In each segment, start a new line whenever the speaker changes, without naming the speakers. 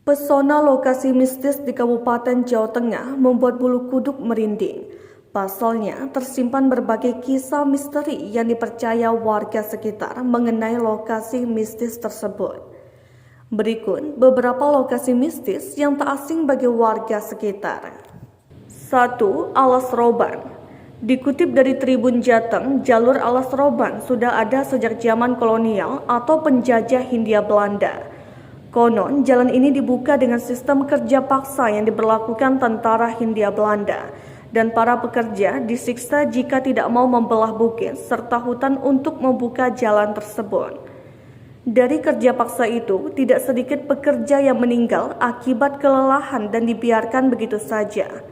Pesona lokasi mistis di Kabupaten Jawa Tengah membuat bulu kuduk merinding. Pasalnya, tersimpan berbagai kisah misteri yang dipercaya warga sekitar mengenai lokasi mistis tersebut. Berikut beberapa lokasi mistis yang tak asing bagi warga sekitar. 1. Alas Roban. Dikutip dari Tribun Jateng, jalur Alas Roban sudah ada sejak zaman kolonial atau penjajah Hindia Belanda. Konon, jalan ini dibuka dengan sistem kerja paksa yang diberlakukan tentara Hindia Belanda, dan para pekerja disiksa jika tidak mau membelah bukit serta hutan untuk membuka jalan tersebut. Dari kerja paksa itu, tidak sedikit pekerja yang meninggal akibat kelelahan dan dibiarkan begitu saja.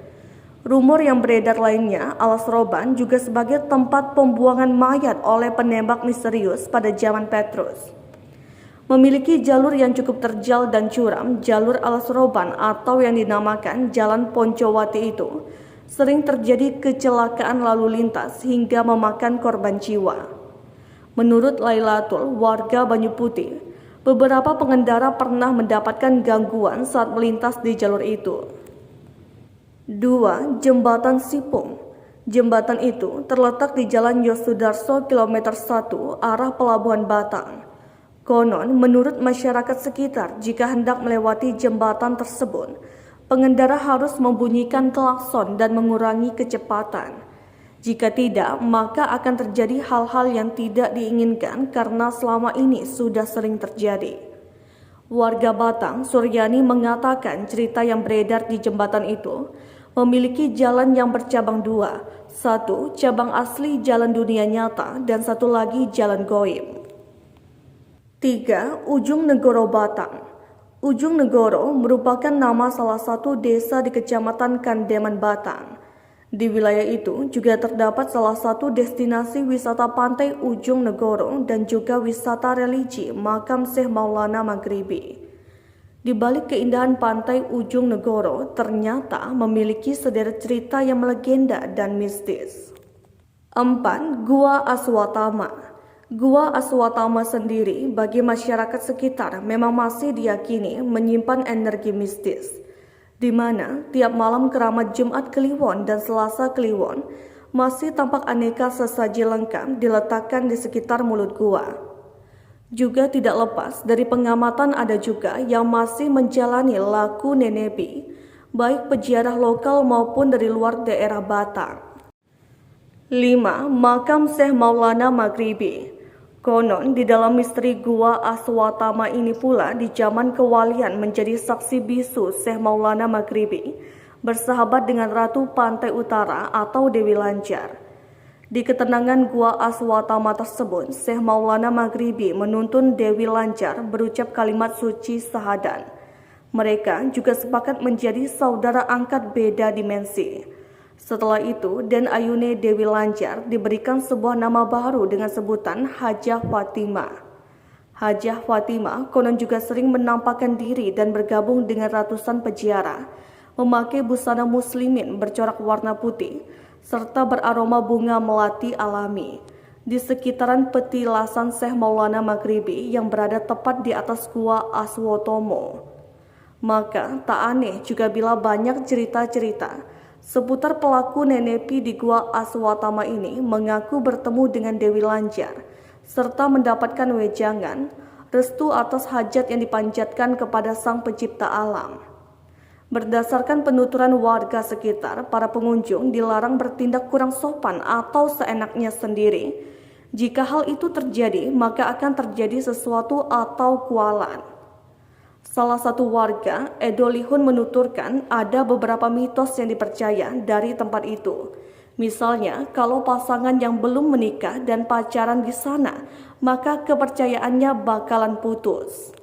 Rumor yang beredar lainnya, Alas Roban juga sebagai tempat pembuangan mayat oleh penembak misterius pada zaman Petrus. Memiliki jalur yang cukup terjal dan curam, jalur Alas Roban atau yang dinamakan Jalan Poncowati itu sering terjadi kecelakaan lalu lintas hingga memakan korban jiwa. Menurut Lailatul, warga Banyu Putih, beberapa pengendara pernah mendapatkan gangguan saat melintas di jalur itu. 2. Jembatan Sipung. Jembatan itu terletak di Jalan Yosudarso kilometer 1 arah Pelabuhan Batang. Konon, menurut masyarakat sekitar, jika hendak melewati jembatan tersebut, pengendara harus membunyikan klakson dan mengurangi kecepatan. Jika tidak, maka akan terjadi hal-hal yang tidak diinginkan karena selama ini sudah sering terjadi. Warga Batang, Suryani mengatakan cerita yang beredar di jembatan itu memiliki jalan yang bercabang dua, satu cabang asli jalan dunia nyata dan satu lagi jalan goib. 3. Ujung Negoro Batang. Ujung Negoro merupakan nama salah satu desa di Kecamatan Kandeman Batang. Di wilayah itu juga terdapat salah satu destinasi wisata pantai Ujung Negoro dan juga wisata religi makam Syekh Maulana Maghribi. Di balik keindahan pantai Ujung Negoro ternyata memiliki sederet cerita yang melegenda dan mistis. 4. Gua Aswatama. Gua Aswatama sendiri bagi masyarakat sekitar memang masih diyakini menyimpan energi mistis, di mana tiap malam keramat Jumat Kliwon dan Selasa Kliwon masih tampak aneka sesaji lengkap diletakkan di sekitar mulut gua. Juga tidak lepas dari pengamatan ada juga yang masih menjalani laku nenepi, baik peziarah lokal maupun dari luar daerah Batang. 5. Makam Syekh Maulana Maghribi. Konon di dalam misteri Gua Aswatama ini pula di zaman kewalian menjadi saksi bisu Syekh Maulana Maghribi bersahabat dengan Ratu Pantai Utara atau Dewi Lancar. Di ketenangan Gua Aswatama tersebut, Syekh Maulana Maghribi menuntun Dewi Lancar berucap kalimat suci syahadat. Mereka juga sepakat menjadi saudara angkat beda dimensi. Setelah itu, Den Ayune Dewi Lancar diberikan sebuah nama baru dengan sebutan Hajah Fatimah. Hajah Fatimah konon juga sering menampakkan diri dan bergabung dengan ratusan peziarah, memakai busana muslimin bercorak warna putih, serta beraroma bunga melati alami, di sekitaran petilasan Syekh Maulana Maghribi yang berada tepat di atas Gua Aswatomo. Maka tak aneh juga bila banyak cerita-cerita seputar pelaku nenepi di Gua Aswatama ini mengaku bertemu dengan Dewi Lancar serta mendapatkan wejangan, restu atas hajat yang dipanjatkan kepada Sang Pencipta Alam. Berdasarkan penuturan warga sekitar, para pengunjung dilarang bertindak kurang sopan atau seenaknya sendiri. Jika hal itu terjadi, maka akan terjadi sesuatu atau kualat. Salah satu warga, Edo Lihun, menuturkan ada beberapa mitos yang dipercaya dari tempat itu. Misalnya, kalau pasangan yang belum menikah dan pacaran di sana, maka kepercayaannya bakalan putus.